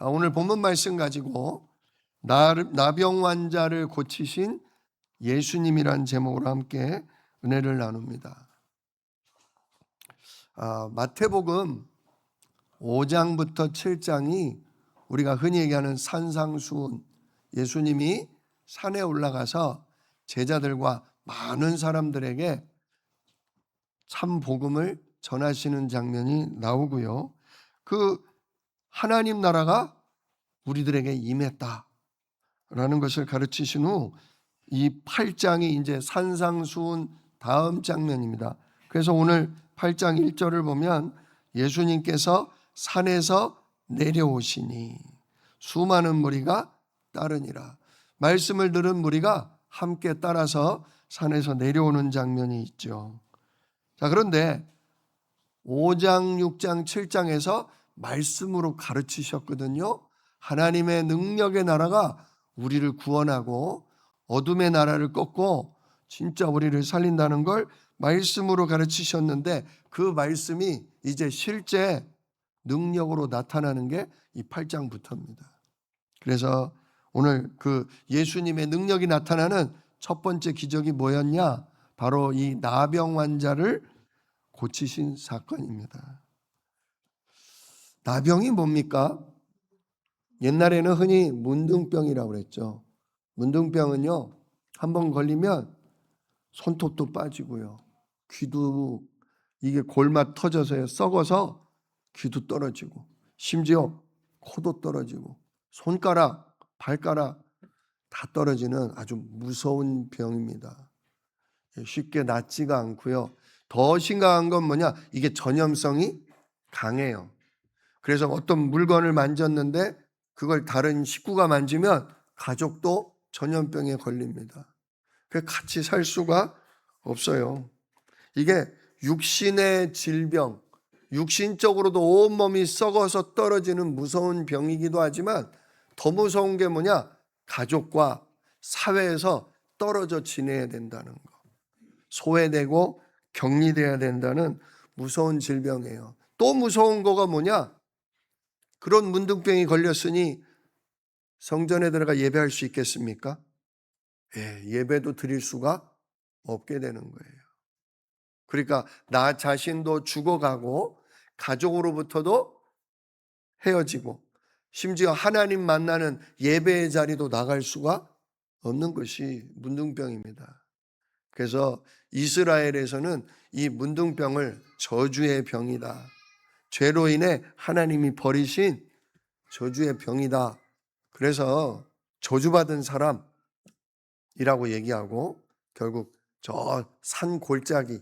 오늘 본문 말씀 가지고 나병 환자를 고치신 예수님이란 제목으로 함께 은혜를 나눕니다. 마태복음 5장부터 7장이 우리가 흔히 얘기하는 산상수훈, 예수님이 산에 올라가서 제자들과 많은 사람들에게 참 복음을 전하시는 장면이 나오고요. 그 하나님 나라가 우리들에게 임했다라는 것을 가르치신 후 이 8장이 이제 산상수훈 다음 장면입니다. 그래서 오늘 8장 1절을 보면 예수님께서 산에서 내려오시니 수많은 무리가 따르니라. 말씀을 들은 무리가 함께 따라서 산에서 내려오는 장면이 있죠. 자, 그런데 5장, 6장, 7장에서 말씀으로 가르치셨거든요. 하나님의 능력의 나라가 우리를 구원하고 어둠의 나라를 꺾고 진짜 우리를 살린다는 걸 말씀으로 가르치셨는데 그 말씀이 이제 실제 능력으로 나타나는 게 이 8장부터입니다. 그래서 오늘 그 예수님의 능력이 나타나는 첫 번째 기적이 뭐였냐? 바로 이 나병 환자를 고치신 사건입니다. 나병이 뭡니까? 옛날에는 흔히 문둥병이라고 그랬죠. 문둥병은요, 한번 걸리면 손톱도 빠지고요, 귀도 이게 골마 터져서요, 썩어서 귀도 떨어지고, 심지어 코도 떨어지고, 손가락, 발가락 다 떨어지는 아주 무서운 병입니다. 쉽게 낫지가 않고요. 더 심각한 건 뭐냐? 이게 전염성이 강해요. 그래서 어떤 물건을 만졌는데 그걸 다른 식구가 만지면 가족도 전염병에 걸립니다. 그래서 같이 살 수가 없어요. 이게 육신의 질병, 육신적으로도 온몸이 썩어서 떨어지는 무서운 병이기도 하지만 더 무서운 게 뭐냐? 가족과 사회에서 떨어져 지내야 된다는 거. 소외되고 격리돼야 된다는 무서운 질병이에요. 또 무서운 거가 뭐냐? 그런 문둥병이 걸렸으니 성전에 들어가 예배할 수 있겠습니까? 예배도 드릴 수가 없게 되는 거예요. 그러니까 나 자신도 죽어가고 가족으로부터도 헤어지고 심지어 하나님 만나는 예배의 자리도 나갈 수가 없는 것이 문둥병입니다. 그래서 이스라엘에서는 이 문둥병을 저주의 병이다, 죄로 인해 하나님이 버리신 저주의 병이다, 그래서 저주받은 사람이라고 얘기하고 결국 저 산 골짜기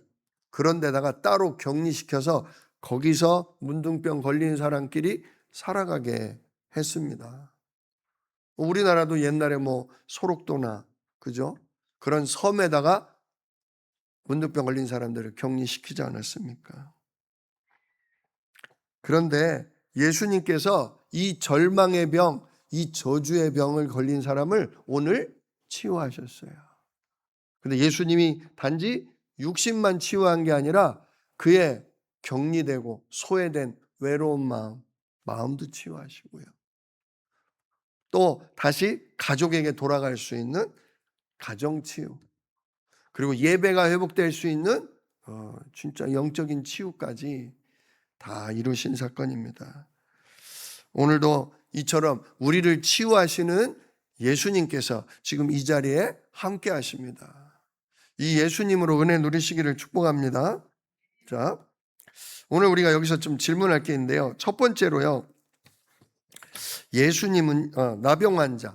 그런 데다가 따로 격리시켜서 거기서 문둥병 걸린 사람끼리 살아가게 했습니다. 우리나라도 옛날에 소록도나 그죠? 그런 섬에다가 문둥병 걸린 사람들을 격리시키지 않았습니까? 그런데 예수님께서 이 절망의 병, 이 저주의 병을 걸린 사람을 오늘 치유하셨어요. 그런데 예수님이 단지 육신만 치유한 게 아니라 그의 격리되고 소외된 외로운 마음도 치유하시고요. 또 다시 가족에게 돌아갈 수 있는 가정치유, 그리고 예배가 회복될 수 있는 진짜 영적인 치유까지 다 이루신 사건입니다. 오늘도 이처럼 우리를 치유하시는 예수님께서 지금 이 자리에 함께 하십니다. 이 예수님으로 은혜 누리시기를 축복합니다. 자, 오늘 우리가 여기서 좀 질문할 게 있는데요. 첫 번째로요, 예수님은 나병 환자는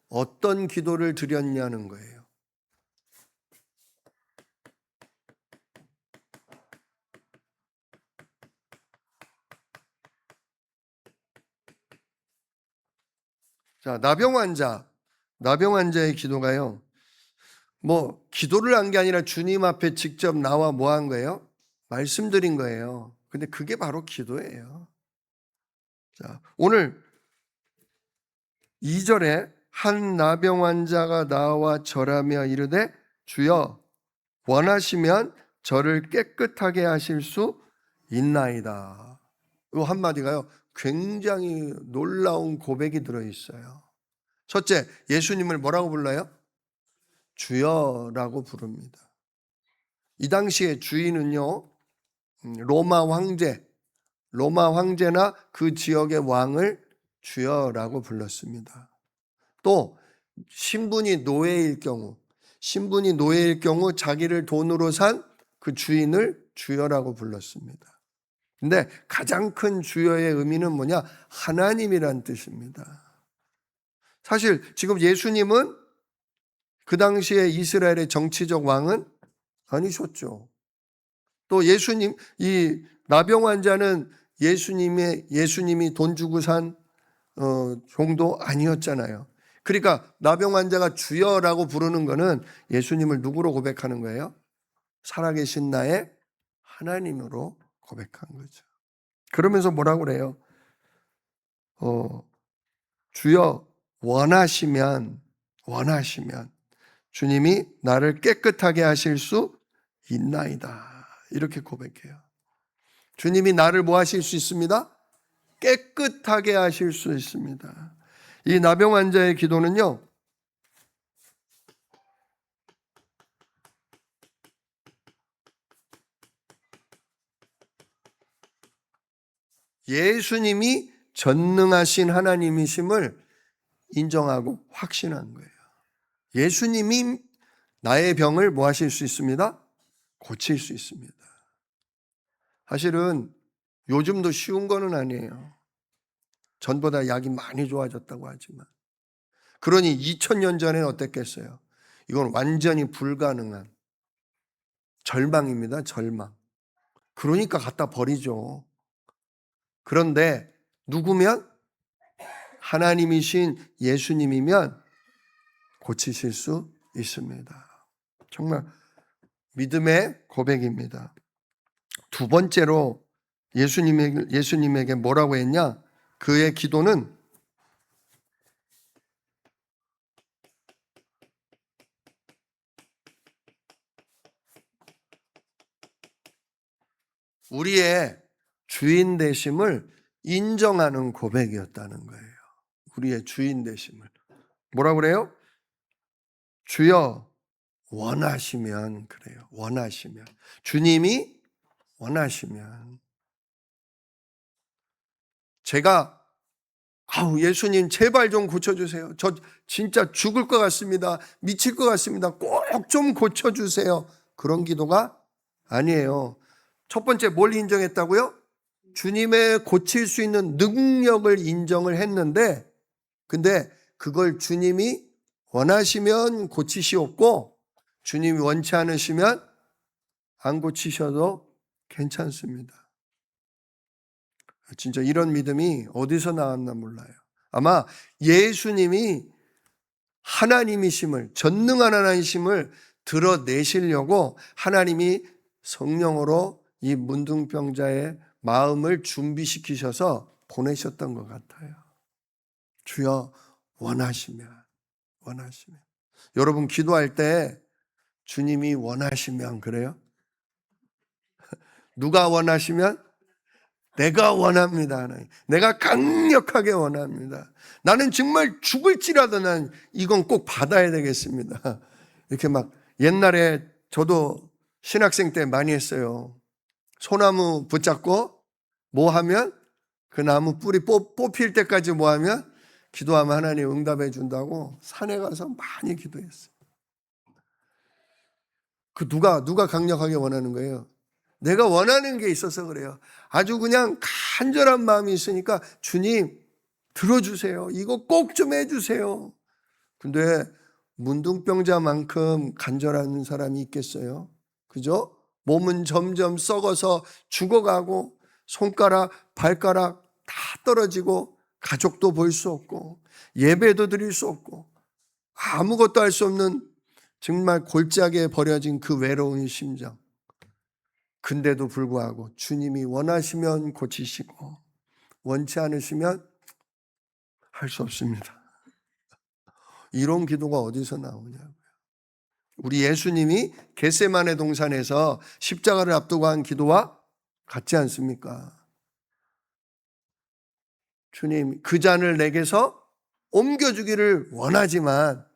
어떤 기도를 드렸냐는 거예요. 자, 나병 환자의 기도가요, 기도를 한 게 아니라 주님 앞에 직접 나와 뭐 한 거예요? 말씀드린 거예요. 근데 그게 바로 기도예요. 자, 오늘 2절에 한 나병 환자가 나와 절하며 이르되 주여 원하시면 저를 깨끗하게 하실 수 있나이다. 이 한마디가요, 굉장히 놀라운 고백이 들어있어요. 첫째, 예수님을 뭐라고 불러요? 주여라고 부릅니다. 이 당시에 주인은요, 로마 황제나 그 지역의 왕을 주여라고 불렀습니다. 또 신분이 노예일 경우 자기를 돈으로 산 그 주인을 주여라고 불렀습니다. 근데 가장 큰 주여의 의미는 뭐냐? 하나님이란 뜻입니다. 사실 지금 예수님은 그 당시에 이스라엘의 정치적 왕은 아니셨죠. 또 예수님, 이 나병 환자는 예수님이 돈 주고 산 종도 아니었잖아요. 그러니까 나병 환자가 주여라고 부르는 거는 예수님을 누구로 고백하는 거예요? 살아계신 나의 하나님으로 고백한 거죠. 그러면서 뭐라고 그래요? 주여 원하시면 주님이 나를 깨끗하게 하실 수 있나이다. 이렇게 고백해요. 주님이 나를 뭐 하실 수 있습니다? 깨끗하게 하실 수 있습니다. 이 나병 환자의 기도는요, 예수님이 전능하신 하나님이심을 인정하고 확신한 거예요. 예수님이 나의 병을 뭐 하실 수 있습니다? 고칠 수 있습니다. 사실은 요즘도 쉬운 거는 아니에요. 전보다 약이 많이 좋아졌다고 하지만. 그러니 2000년 전에는 어땠겠어요? 이건 완전히 불가능한 절망입니다. 절망. 그러니까 갖다 버리죠. 그런데 누구면? 하나님이신 예수님이면 고치실 수 있습니다. 정말 믿음의 고백입니다. 두 번째로 예수님에게 뭐라고 했냐? 그의 기도는 우리의 주인 되심을 인정하는 고백이었다는 거예요. 우리의 주인 되심을. 뭐라고 그래요? 주여 원하시면 그래요. 원하시면. 주님이 원하시면. 제가 예수님 제발 좀 고쳐주세요. 저 진짜 죽을 것 같습니다. 미칠 것 같습니다. 꼭 좀 고쳐주세요. 그런 기도가 아니에요. 첫 번째 뭘 인정했다고요? 주님의 고칠 수 있는 능력을 인정을 했는데, 근데 그걸 주님이 원하시면 고치시옵고 주님이 원치 않으시면 안 고치셔도 괜찮습니다. 진짜 이런 믿음이 어디서 나왔나 몰라요. 아마 예수님이 하나님이심을, 전능한 하나님이심을 드러내시려고 하나님이 성령으로 이 문둥병자의 마음을 준비시키셔서 보내셨던 것 같아요. 주여 원하시면. 여러분 기도할 때 주님이 원하시면 그래요? 누가 원하시면? 내가 원합니다. 하나님. 내가 강력하게 원합니다. 나는 정말 죽을지라도 난 이건 꼭 받아야 되겠습니다. 이렇게 막 옛날에 저도 신학생 때 많이 했어요. 소나무 붙잡고 뭐 하면 그 나무 뿌리 뽑힐 때까지 뭐 하면 기도하면 하나님 응답해 준다고 산에 가서 많이 기도했어요. 그 누가 강력하게 원하는 거예요? 내가 원하는 게 있어서 그래요. 아주 그냥 간절한 마음이 있으니까 주님 들어주세요. 이거 꼭 좀 해주세요. 근데 문둥병자만큼 간절한 사람이 있겠어요? 그죠? 몸은 점점 썩어서 죽어가고 손가락, 발가락 다 떨어지고 가족도 볼 수 없고 예배도 드릴 수 없고 아무것도 할 수 없는 정말 골짜기에 버려진 그 외로운 심정. 근데도 불구하고 주님이 원하시면 고치시고 원치 않으시면 할 수 없습니다. 이런 기도가 어디서 나오냐고요. 우리 예수님이 겟세마네 동산에서 십자가를 앞두고 한 기도와 같지 않습니까? 주님 그 잔을 내게서 옮겨주기를 원하지만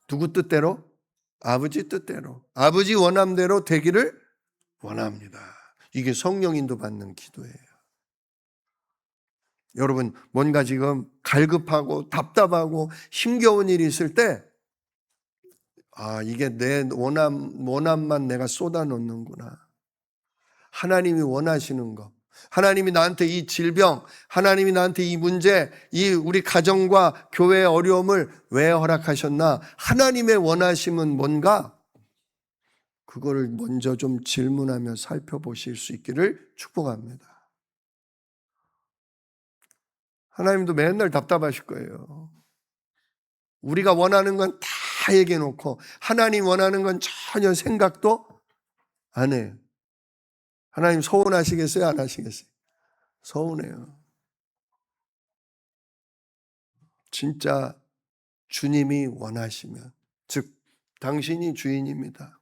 누구 뜻대로? 아버지 뜻대로, 아버지 원함대로 되기를 원합니다. 이게 성령 인도 받는 기도예요. 여러분 뭔가 지금 갈급하고 답답하고 힘겨운 일이 있을 때 이게 내 원함만 내가 쏟아놓는구나. 하나님이 원하시는 거, 하나님이 나한테 이 질병, 하나님이 나한테 이 문제, 이 우리 가정과 교회의 어려움을 왜 허락하셨나? 하나님의 원하심은 뭔가? 그거를 먼저 좀 질문하며 살펴보실 수 있기를 축복합니다. 하나님도 맨날 답답하실 거예요. 우리가 원하는 건 다 얘기해 놓고 하나님 원하는 건 전혀 생각도 안 해요. 하나님 서운하시겠어요? 안 하시겠어요? 서운해요. 진짜 주님이 원하시면, 즉 당신이 주인입니다.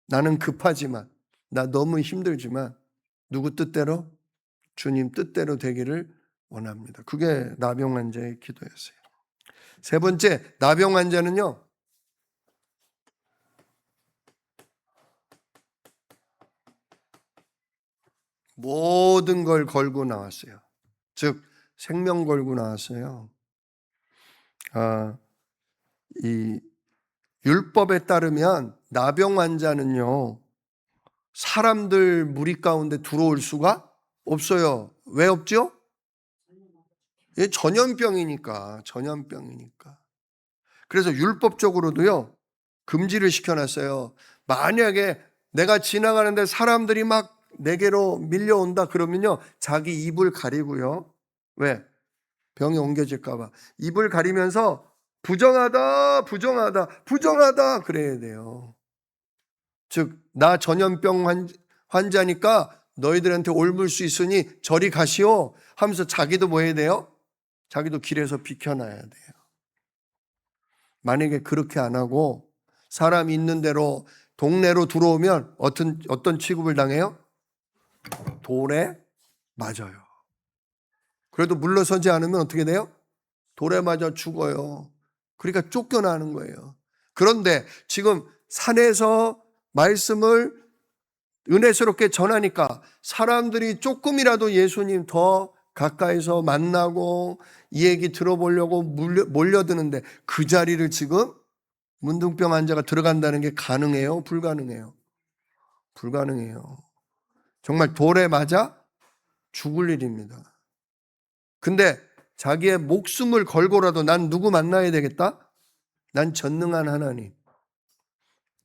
나는 급하지만, 나 너무 힘들지만 누구 뜻대로? 주님 뜻대로 되기를 원합니다. 그게 나병 환자의 기도였어요. 세 번째, 나병 환자는요, 모든 걸 걸고 나왔어요. 즉 생명 걸고 나왔어요. 이 율법에 따르면 나병 환자는요, 사람들 무리 가운데 들어올 수가 없어요. 왜 없죠? 전염병이니까. 그래서 율법적으로도요, 금지를 시켜놨어요. 만약에 내가 지나가는데 사람들이 막 내게로 밀려온다 그러면요, 자기 입을 가리고요. 왜? 병이 옮겨질까 봐. 입을 가리면서 부정하다 그래야 돼요. 즉 나 전염병 환자니까 너희들한테 옮을 수 있으니 저리 가시오 하면서 자기도 뭐 해야 돼요? 자기도 길에서 비켜놔야 돼요. 만약에 그렇게 안 하고 사람이 있는 대로 동네로 들어오면 어떤 취급을 당해요? 돌에 맞아요. 그래도 물러서지 않으면 어떻게 돼요? 돌에 맞아 죽어요. 그러니까 쫓겨나는 거예요. 그런데 지금 산에서 말씀을 은혜스럽게 전하니까 사람들이 조금이라도 예수님 더 가까이서 만나고 이 얘기 들어보려고 몰려드는데 그 자리를 지금 문둥병 환자가 들어간다는 게 가능해요? 불가능해요? 불가능해요. 정말 돌에 맞아 죽을 일입니다. 근데 자기의 목숨을 걸고라도 난 누구 만나야 되겠다? 난 전능한 하나님,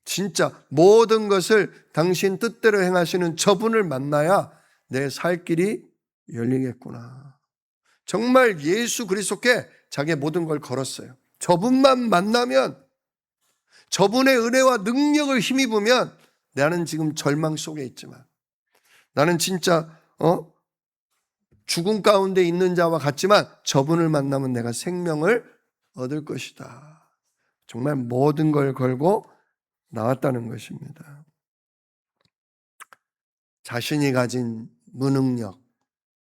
진짜 모든 것을 당신 뜻대로 행하시는 저분을 만나야 내 살 길이 열리겠구나. 정말 예수 그리스도께 자기의 모든 걸 걸었어요. 저분만 만나면, 저분의 은혜와 능력을 힘입으면 나는 지금 절망 속에 있지만, 나는 진짜 죽음 가운데 있는 자와 같지만 저분을 만나면 내가 생명을 얻을 것이다. 정말 모든 걸 걸고 나왔다는 것입니다. 자신이 가진 무능력,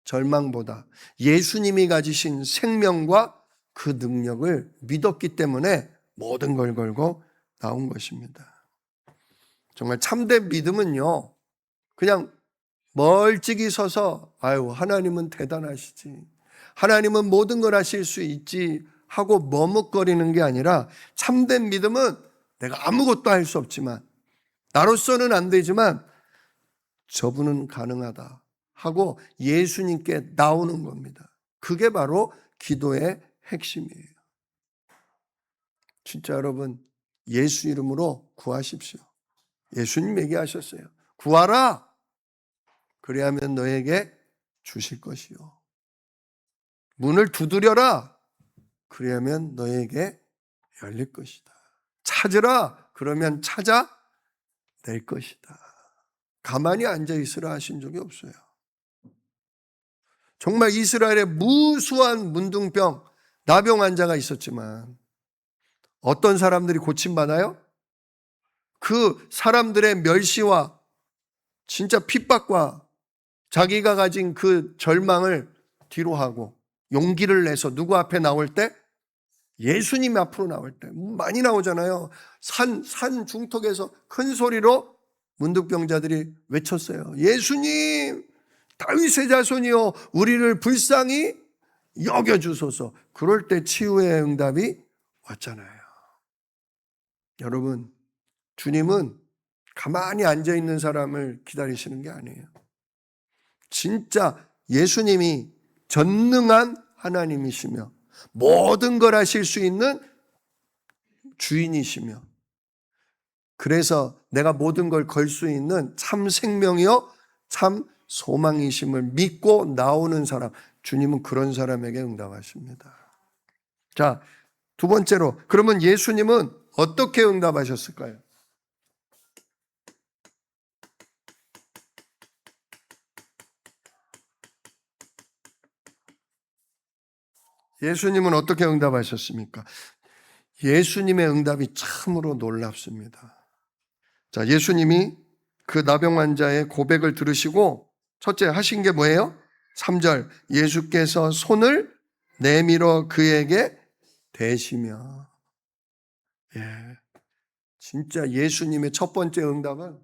절망보다 예수님이 가지신 생명과 그 능력을 믿었기 때문에 모든 걸 걸고 나온 것입니다. 정말 참된 믿음은요, 그냥 멀찍이 서서 하나님은 대단하시지, 하나님은 모든 걸 하실 수 있지 하고 머뭇거리는 게 아니라, 참된 믿음은 내가 아무것도 할 수 없지만, 나로서는 안 되지만 저분은 가능하다 하고 예수님께 나오는 겁니다. 그게 바로 기도의 핵심이에요. 진짜 여러분, 예수 이름으로 구하십시오. 예수님 얘기하셨어요. 구하라. 그래야면 너에게 주실 것이요. 문을 두드려라. 그래야면 너에게 열릴 것이다. 찾으라. 그러면 찾아낼 것이다. 가만히 앉아 있으라 하신 적이 없어요. 정말 이스라엘에 무수한 문둥병, 나병 환자가 있었지만 어떤 사람들이 고침받아요? 그 사람들의 멸시와 진짜 핍박과 자기가 가진 그 절망을 뒤로 하고 용기를 내서 누구 앞에 나올 때? 예수님 앞으로 나올 때 많이 나오잖아요. 산 중턱에서 큰 소리로 문득병자들이 외쳤어요. 예수님, 다윗의 자손이여, 우리를 불쌍히 여겨주소서. 그럴 때 치유의 응답이 왔잖아요. 여러분, 주님은 가만히 앉아있는 사람을 기다리시는 게 아니에요. 진짜 예수님이 전능한 하나님이시며 모든 걸 하실 수 있는 주인이시며, 그래서 내가 모든 걸 걸 수 있는 참 생명이요 참 소망이심을 믿고 나오는 사람, 주님은 그런 사람에게 응답하십니다. 자, 두 번째로, 그러면 예수님은 어떻게 응답하셨을까요? 예수님은 어떻게 응답하셨습니까? 예수님의 응답이 참으로 놀랍습니다. 자, 예수님이 그 나병 환자의 고백을 들으시고 첫째 하신 게 뭐예요? 3절, 예수께서 손을 내밀어 그에게 대시며. 예, 진짜 예수님의 첫 번째 응답은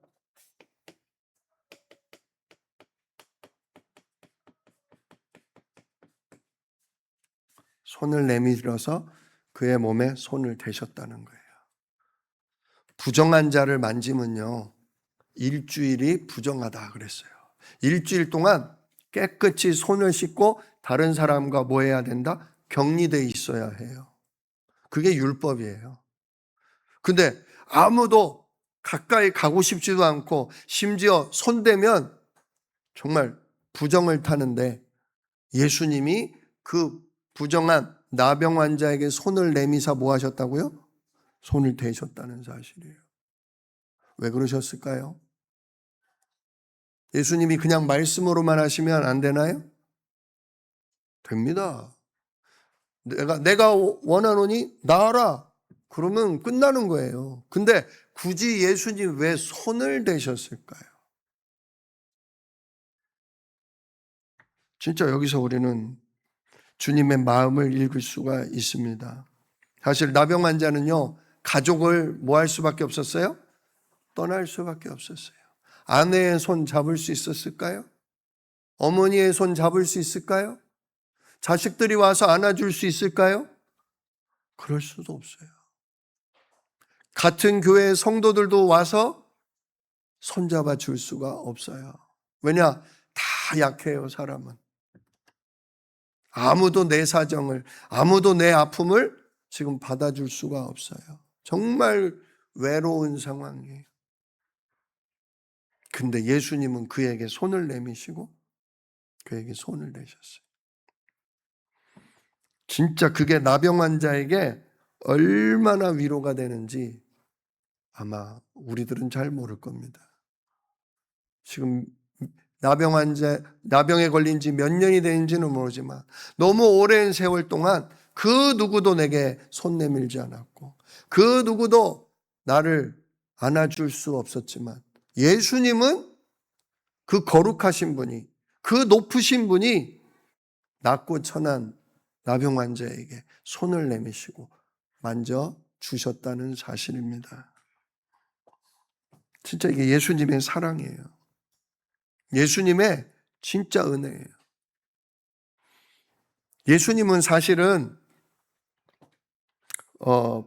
손을 내밀어서 그의 몸에 손을 대셨다는 거예요. 부정한 자를 만지면요, 일주일이 부정하다 그랬어요. 일주일 동안 깨끗이 손을 씻고 다른 사람과 뭐 해야 된다? 격리되어 있어야 해요. 그게 율법이에요. 근데 아무도 가까이 가고 싶지도 않고 심지어 손대면 정말 부정을 타는데, 예수님이 그 부정한 나병 환자에게 손을 내미사 뭐 하셨다고요? 손을 대셨다는 사실이에요. 왜 그러셨을까요? 예수님이 그냥 말씀으로만 하시면 안 되나요? 됩니다. 내가 원하노니 나아라. 그러면 끝나는 거예요. 근데 굳이 예수님 왜 손을 대셨을까요? 진짜 여기서 우리는 주님의 마음을 읽을 수가 있습니다. 사실 나병 환자는요, 가족을 뭐 할 수밖에 없었어요? 떠날 수밖에 없었어요. 아내의 손 잡을 수 있었을까요? 어머니의 손 잡을 수 있을까요? 자식들이 와서 안아줄 수 있을까요? 그럴 수도 없어요. 같은 교회의 성도들도 와서 손잡아 줄 수가 없어요. 왜냐? 다 약해요, 사람은. 아무도 내 사정을, 아무도 내 아픔을 지금 받아줄 수가 없어요. 정말 외로운 상황이에요. 근데 예수님은 그에게 손을 내미시고 그에게 손을 대셨어요. 진짜 그게 나병 환자에게 얼마나 위로가 되는지 아마 우리들은 잘 모를 겁니다. 지금 나병에 걸린 지 몇 년이 되는지는 모르지만 너무 오랜 세월 동안 그 누구도 내게 손 내밀지 않았고 그 누구도 나를 안아줄 수 없었지만, 예수님은, 그 거룩하신 분이, 그 높으신 분이 낮고 천한 나병 환자에게 손을 내미시고 만져 주셨다는 사실입니다. 진짜 이게 예수님의 사랑이에요. 예수님의 진짜 은혜예요. 예수님은 사실은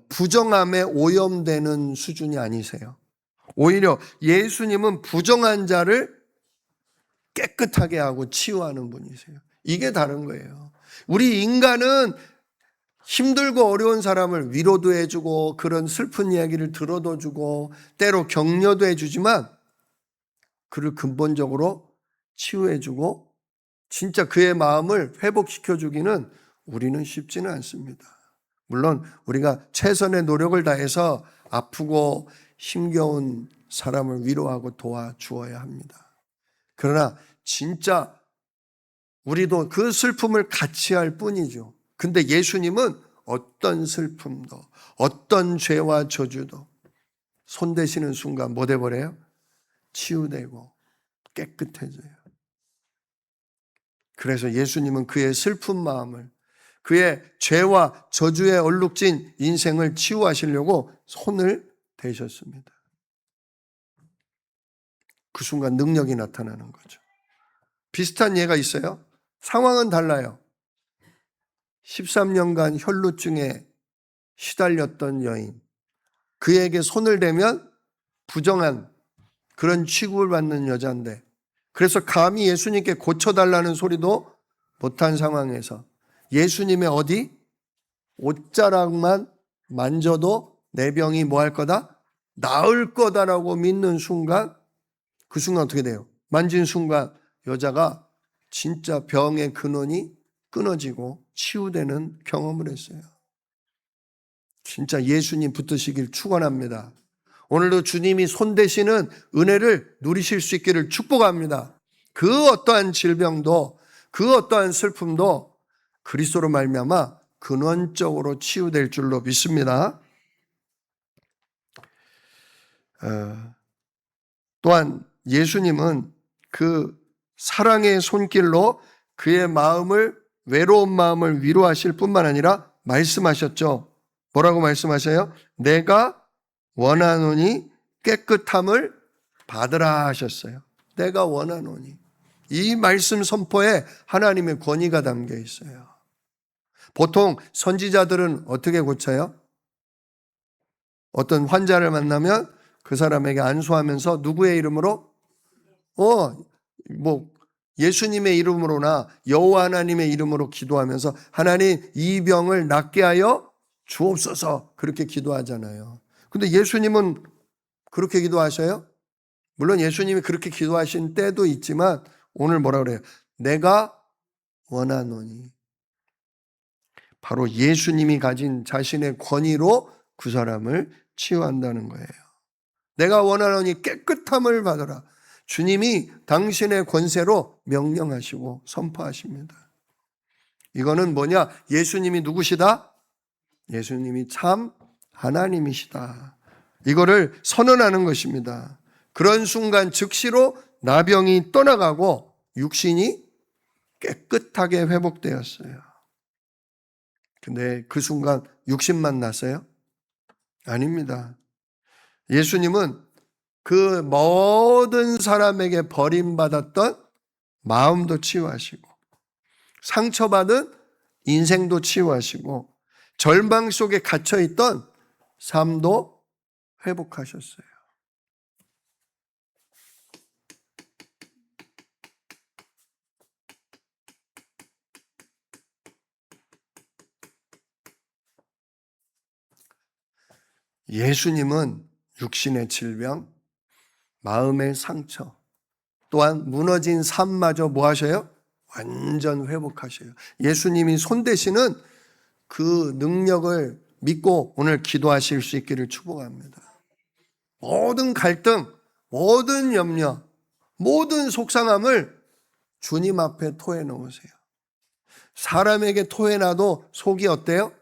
부정함에 오염되는 수준이 아니세요. 오히려 예수님은 부정한 자를 깨끗하게 하고 치유하는 분이세요. 이게 다른 거예요. 우리 인간은 힘들고 어려운 사람을 위로도 해주고 그런 슬픈 이야기를 들어도 주고 때로 격려도 해주지만 그를 근본적으로 치유해주고 진짜 그의 마음을 회복시켜주기는 우리는 쉽지는 않습니다. 물론 우리가 최선의 노력을 다해서 아프고 힘겨운 사람을 위로하고 도와주어야 합니다. 그러나 진짜 우리도 그 슬픔을 같이 할 뿐이죠. 근데 예수님은 어떤 슬픔도 어떤 죄와 저주도 손대시는 순간 뭐 돼버려요? 치유되고 깨끗해져요. 그래서 예수님은 그의 슬픈 마음을, 그의 죄와 저주에 얼룩진 인생을 치유하시려고 손을 대셨습니다. 그 순간 능력이 나타나는 거죠. 비슷한 예가 있어요. 상황은 달라요. 13년간 혈루증에 시달렸던 여인, 그에게 손을 대면 부정한 그런 취급을 받는 여자인데, 그래서 감히 예수님께 고쳐달라는 소리도 못한 상황에서 예수님의 어디? 옷자락만 만져도 내 병이 뭐 할 거다? 나을 거다라고 믿는 순간, 그 순간 어떻게 돼요? 만진 순간 여자가 진짜 병의 근원이 끊어지고 치유되는 경험을 했어요. 진짜 예수님 붙드시길 축원합니다. 오늘도 주님이 손대시는 은혜를 누리실 수 있기를 축복합니다. 그 어떠한 질병도, 그 어떠한 슬픔도 그리스도로 말미암아 근원적으로 치유될 줄로 믿습니다. 또한 예수님은 그 사랑의 손길로 그의 마음을, 외로운 마음을 위로하실 뿐만 아니라 말씀하셨죠. 뭐라고 말씀하셔요? 내가 원하노니 깨끗함을 받으라 하셨어요. 내가 원하노니. 이 말씀 선포에 하나님의 권위가 담겨 있어요. 보통 선지자들은 어떻게 고쳐요? 어떤 환자를 만나면 그 사람에게 안수하면서 누구의 이름으로? 예수님의 이름으로나 여호와 하나님의 이름으로 기도하면서 하나님 이 병을 낫게 하여 주옵소서, 그렇게 기도하잖아요. 근데 예수님은 그렇게 기도하셔요? 물론 예수님이 그렇게 기도하신 때도 있지만 오늘 뭐라 그래요? 내가 원하노니. 바로 예수님이 가진 자신의 권위로 그 사람을 치유한다는 거예요. 내가 원하노니 깨끗함을 받으라. 주님이 당신의 권세로 명령하시고 선포하십니다. 이거는 뭐냐? 예수님이 누구시다? 예수님이 참 하나님이시다. 이거를 선언하는 것입니다. 그런 순간 즉시로 나병이 떠나가고 육신이 깨끗하게 회복되었어요. 근데 그 순간 육신만 났어요? 아닙니다. 예수님은 그 모든 사람에게 버림받았던 마음도 치유하시고, 상처받은 인생도 치유하시고, 절망 속에 갇혀있던 삶도 회복하셨어요. 예수님은 육신의 질병, 마음의 상처, 또한 무너진 삶마저 뭐 하셔요? 완전 회복하셔요. 예수님이 손대시는 그 능력을 믿고 오늘 기도하실 수 있기를 축복합니다. 모든 갈등, 모든 염려, 모든 속상함을 주님 앞에 토해놓으세요. 사람에게 토해놔도 속이 어때요?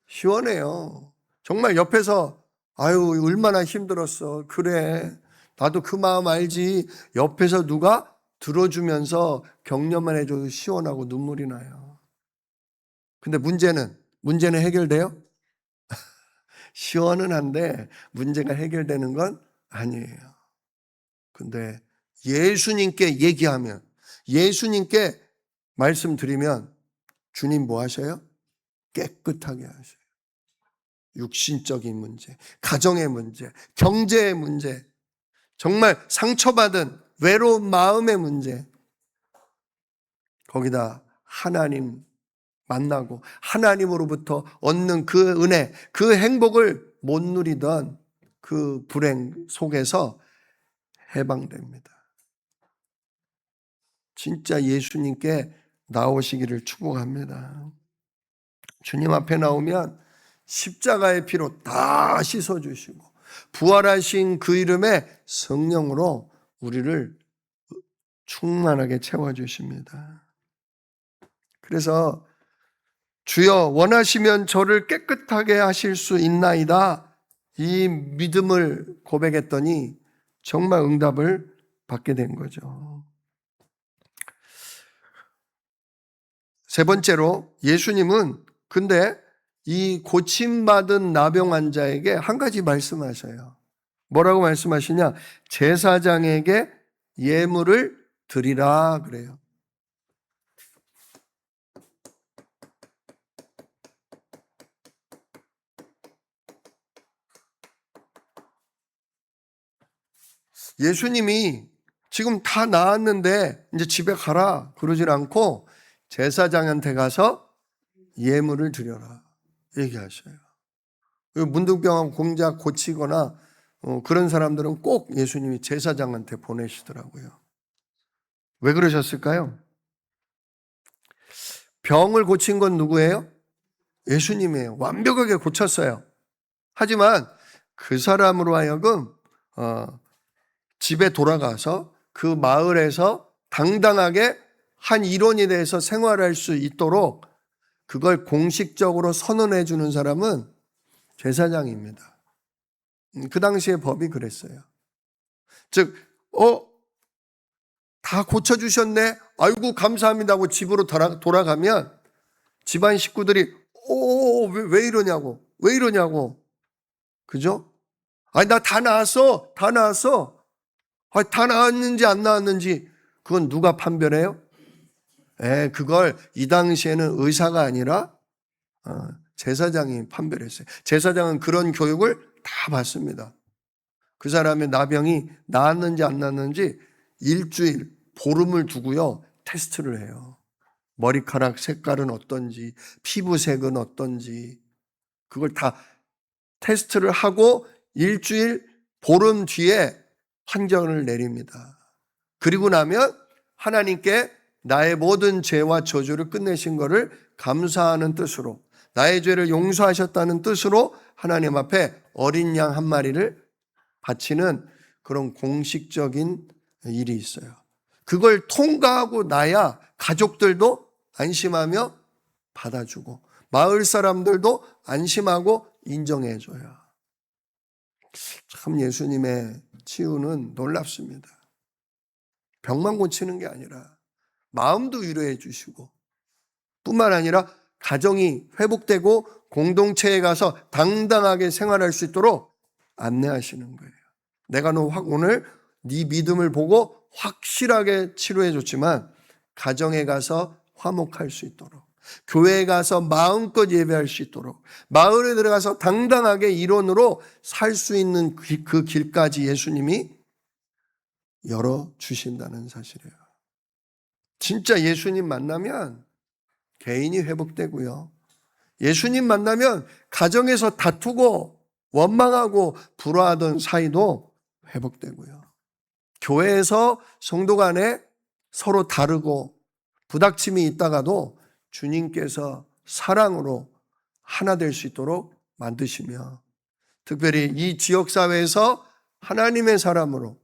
시원해요. 정말 옆에서 아유 얼마나 힘들었어. 그래 나도 그 마음 알지. 옆에서 누가 들어주면서 격려만 해줘도 시원하고 눈물이 나요. 근데 문제는 해결돼요? 시원은 한데 문제가 해결되는 건 아니에요. 근데 예수님께 얘기하면, 예수님께 말씀드리면 주님 뭐 하셔요? 깨끗하게 하셔요. 육신적인 문제, 가정의 문제, 경제의 문제, 정말 상처받은 외로운 마음의 문제, 거기다 하나님 만나고 하나님으로부터 얻는 그 은혜, 그 행복을 못 누리던 그 불행 속에서 해방됩니다. 진짜 예수님께 나오시기를 축복합니다. 주님 앞에 나오면 십자가의 피로 다 씻어주시고 부활하신 그 이름의 성령으로 우리를 충만하게 채워주십니다. 그래서 주여 원하시면 저를 깨끗하게 하실 수 있나이다, 이 믿음을 고백했더니 정말 응답을 받게 된 거죠. 세 번째로 예수님은 근데 이 고침받은 나병 환자에게 한 가지 말씀하셔요. 뭐라고 말씀하시냐? 제사장에게 예물을 드리라 그래요. 예수님이 지금 다 나았는데 이제 집에 가라 그러질 않고 제사장한테 가서 예물을 드려라 얘기하셔요. 문둥병하고 공작 고치거나 그런 사람들은 꼭 예수님이 제사장한테 보내시더라고요. 왜 그러셨을까요? 병을 고친 건 누구예요? 예수님이에요. 완벽하게 고쳤어요. 하지만 그 사람으로 하여금 집에 돌아가서 그 마을에서 당당하게 한 일원에 대해서 생활할 수 있도록 그걸 공식적으로 선언해 주는 사람은 제사장입니다. 그 당시의 법이 그랬어요. 즉, 다 고쳐주셨네? 아이고, 감사합니다 하고 집으로 돌아가면 집안 식구들이, 왜 이러냐고, 왜 이러냐고. 그죠? 아니, 나 다 나았어, 다 나았어. 아니, 다 나았는지 안 나았는지, 그건 누가 판별해요? 그걸 이 당시에는 의사가 아니라 제사장이 판별했어요. 제사장은 그런 교육을 다 받습니다. 그 사람의 나병이 나았는지 안 나았는지 일주일, 보름을 두고요, 테스트를 해요. 머리카락 색깔은 어떤지, 피부색은 어떤지, 그걸 다 테스트를 하고 일주일, 보름 뒤에 판정을 내립니다. 그리고 나면 하나님께 나의 모든 죄와 저주를 끝내신 것을 감사하는 뜻으로, 나의 죄를 용서하셨다는 뜻으로 하나님 앞에 어린 양 한 마리를 바치는 그런 공식적인 일이 있어요. 그걸 통과하고 나야 가족들도 안심하며 받아주고 마을 사람들도 안심하고 인정해줘요. 참 예수님의 치유는 놀랍습니다. 병만 고치는 게 아니라 마음도 위로해 주시고 뿐만 아니라 가정이 회복되고 공동체에 가서 당당하게 생활할 수 있도록 안내하시는 거예요. 내가 너 오늘 네 믿음을 보고 확실하게 치료해 줬지만 가정에 가서 화목할 수 있도록, 교회에 가서 마음껏 예배할 수 있도록, 마을에 들어가서 당당하게 일원으로 살 수 있는 그 길까지 예수님이 열어주신다는 사실이에요. 진짜 예수님 만나면 개인이 회복되고요. 예수님 만나면 가정에서 다투고 원망하고 불화하던 사이도 회복되고요. 교회에서 성도 간에 서로 다르고 부닥침이 있다가도 주님께서 사랑으로 하나 될 수 있도록 만드시며 특별히 이 지역사회에서 하나님의 사람으로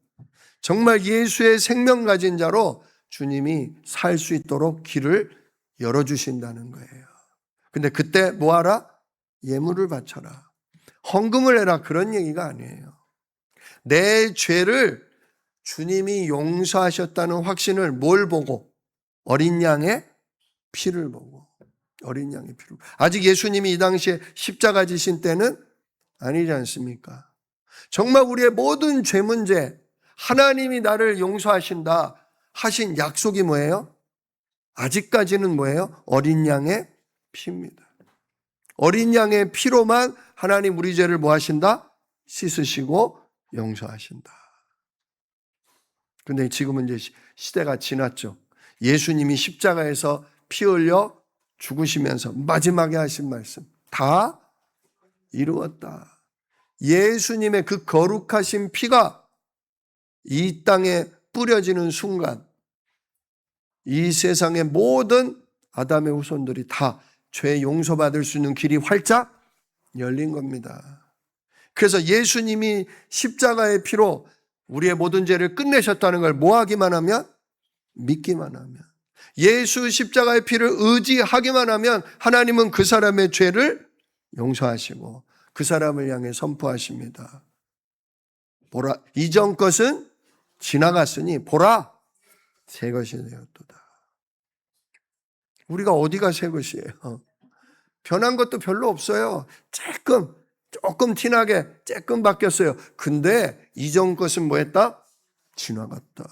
정말 예수의 생명 가진 자로 주님이 살 수 있도록 길을 열어주신다는 거예요. 근데 그때 뭐하라? 예물을 바쳐라. 헌금을 해라. 그런 얘기가 아니에요. 내 죄를 주님이 용서하셨다는 확신을 뭘 보고? 어린 양의 피를 보고. 어린 양의 피를. 아직 예수님이 이 당시에 십자가 지신 때는 아니지 않습니까? 정말 우리의 모든 죄 문제, 하나님이 나를 용서하신다 하신 약속이 뭐예요? 아직까지는 뭐예요? 어린 양의 피입니다. 어린 양의 피로만 하나님 우리 죄를 뭐 하신다? 씻으시고 용서하신다. 근데 지금은 이제 시대가 지났죠. 예수님이 십자가에서 피 흘려 죽으시면서 마지막에 하신 말씀, 다 이루었다. 예수님의 그 거룩하신 피가 이 땅에 뿌려지는 순간 이 세상의 모든 아담의 후손들이 다 죄 용서받을 수 있는 길이 활짝 열린 겁니다. 그래서 예수님이 십자가의 피로 우리의 모든 죄를 끝내셨다는 걸 뭐 하기만 하면? 믿기만 하면. 예수 십자가의 피를 의지하기만 하면 하나님은 그 사람의 죄를 용서하시고 그 사람을 향해 선포하십니다. 보라, 이전 것은 지나갔으니 보라, 새 것이 되었도다. 우리가 어디가 새 것이에요? 변한 것도 별로 없어요. 조금 티나게 조금 바뀌었어요. 근데 이전 것은 뭐했다? 지나갔다.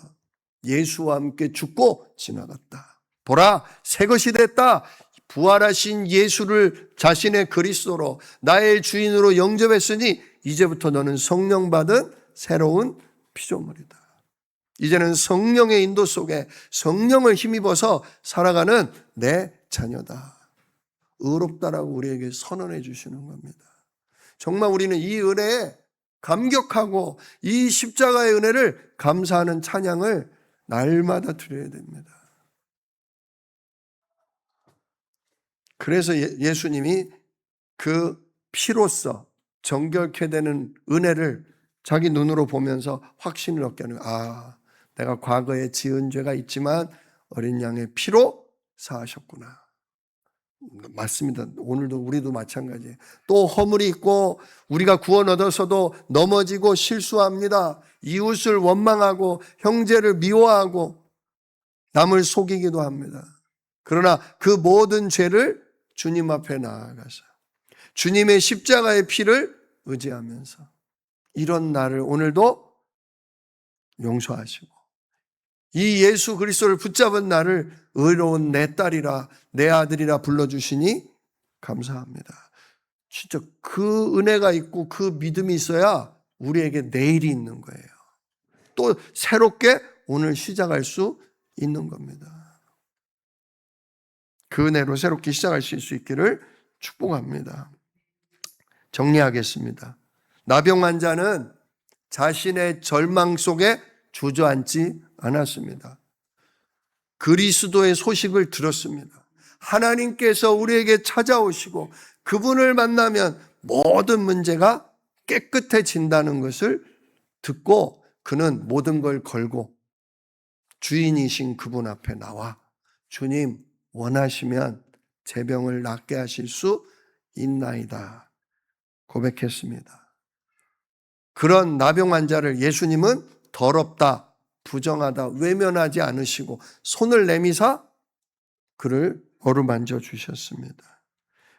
예수와 함께 죽고 지나갔다. 보라, 새 것이 됐다. 부활하신 예수를 자신의 그리스도로 나의 주인으로 영접했으니 이제부터 너는 성령 받은 새로운 피조물이다. 이제는 성령의 인도 속에 성령을 힘입어서 살아가는 내 자녀다. 의롭다라고 우리에게 선언해 주시는 겁니다. 정말 우리는 이 은혜에 감격하고 이 십자가의 은혜를 감사하는 찬양을 날마다 드려야 됩니다. 그래서 예수님이 그 피로써 정결케 되는 은혜를 자기 눈으로 보면서 확신을 얻게 하는 거예요. 내가 과거에 지은 죄가 있지만 어린 양의 피로 사하셨구나. 맞습니다. 오늘도 우리도 마찬가지예요. 또 허물이 있고 우리가 구원 얻어서도 넘어지고 실수합니다. 이웃을 원망하고 형제를 미워하고 남을 속이기도 합니다. 그러나 그 모든 죄를 주님 앞에 나아가서 주님의 십자가의 피를 의지하면서 이런 나를 오늘도 용서하시고 이 예수 그리스도를 붙잡은 나를 의로운 내 딸이라 내 아들이라 불러주시니 감사합니다. 진짜 그 은혜가 있고 그 믿음이 있어야 우리에게 내일이 있는 거예요. 또 새롭게 오늘 시작할 수 있는 겁니다. 그 은혜로 새롭게 시작하실 수 있기를 축복합니다. 정리하겠습니다. 나병 환자는 자신의 절망 속에 주저앉지 않았습니다. 그리스도의 소식을 들었습니다. 하나님께서 우리에게 찾아오시고 그분을 만나면 모든 문제가 깨끗해진다는 것을 듣고 그는 모든 걸 걸고 주인이신 그분 앞에 나와 주님 원하시면 제 병을 낫게 하실 수 있나이다 고백했습니다. 그런 나병 환자를 예수님은 더럽다, 부정하다, 외면하지 않으시고 손을 내미사 그를 어루만져 주셨습니다.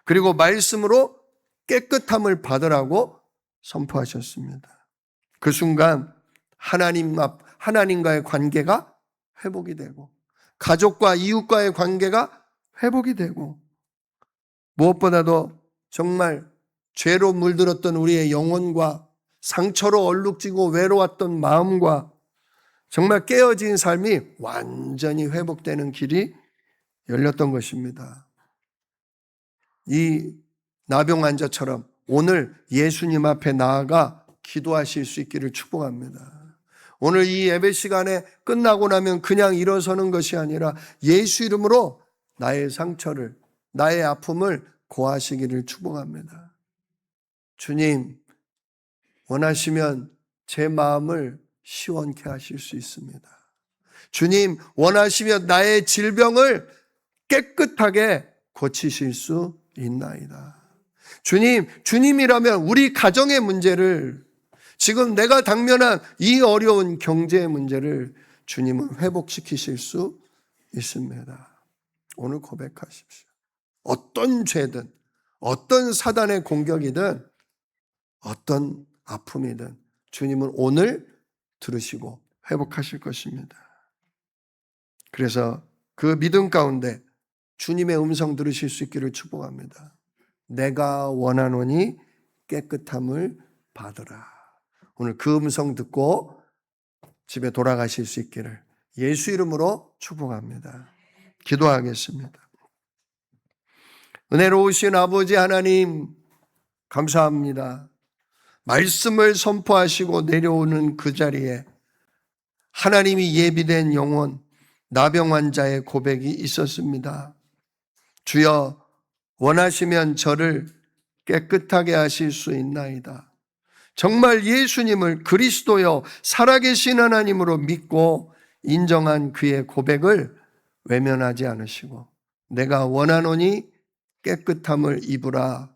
그리고 말씀으로 깨끗함을 받으라고 선포하셨습니다. 그 순간 하나님과의 관계가 회복이 되고 가족과 이웃과의 관계가 회복이 되고 무엇보다도 정말 죄로 물들었던 우리의 영혼과 상처로 얼룩지고 외로웠던 마음과 정말 깨어진 삶이 완전히 회복되는 길이 열렸던 것입니다. 이 나병 환자처럼 오늘 예수님 앞에 나아가 기도하실 수 있기를 축복합니다. 오늘 이 예배 시간에 끝나고 나면 그냥 일어서는 것이 아니라 예수 이름으로 나의 상처를, 나의 아픔을 고하시기를 축복합니다. 주님, 원하시면 제 마음을 시원케 하실 수 있습니다. 주님, 원하시면 나의 질병을 깨끗하게 고치실 수 있나이다. 주님, 주님이라면 우리 가정의 문제를 지금 내가 당면한 이 어려운 경제의 문제를 주님은 회복시키실 수 있습니다. 오늘 고백하십시오. 어떤 죄든 어떤 사단의 공격이든 어떤 아픔이든 주님은 오늘 들으시고 회복하실 것입니다. 그래서 그 믿음 가운데 주님의 음성 들으실 수 있기를 축복합니다. 내가 원하노니 깨끗함을 받으라. 오늘 그 음성 듣고 집에 돌아가실 수 있기를 예수 이름으로 축복합니다. 기도하겠습니다. 은혜로우신 아버지 하나님 감사합니다. 말씀을 선포하시고 내려오는 그 자리에 하나님이 예비된 영혼 나병 환자의 고백이 있었습니다. 주여 원하시면 저를 깨끗하게 하실 수 있나이다. 정말 예수님을 그리스도여 살아계신 하나님으로 믿고 인정한 그의 고백을 외면하지 않으시고 내가 원하노니 깨끗함을 입으라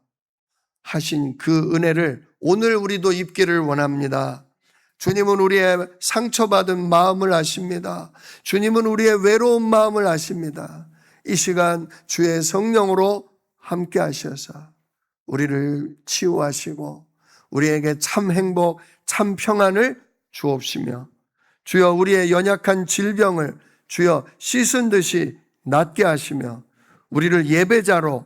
하신 그 은혜를 오늘 우리도 입기를 원합니다. 주님은 우리의 상처받은 마음을 아십니다. 주님은 우리의 외로운 마음을 아십니다. 이 시간 주의 성령으로 함께 하셔서 우리를 치유하시고 우리에게 참 행복, 참 평안을 주옵시며 주여 우리의 연약한 질병을 주여 씻은 듯이 낫게 하시며 우리를 예배자로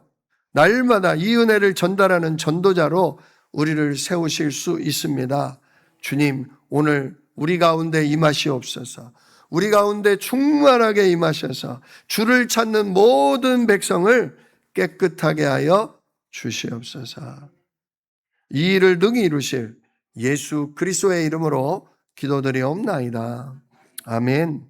날마다 이 은혜를 전달하는 전도자로 우리를 세우실 수 있습니다. 주님, 오늘 우리 가운데 임하시옵소서. 우리 가운데 충만하게 임하셔서 주를 찾는 모든 백성을 깨끗하게 하여 주시옵소서. 이 일을 능히 이루실 예수 그리스도의 이름으로 기도드리옵나이다. 아멘.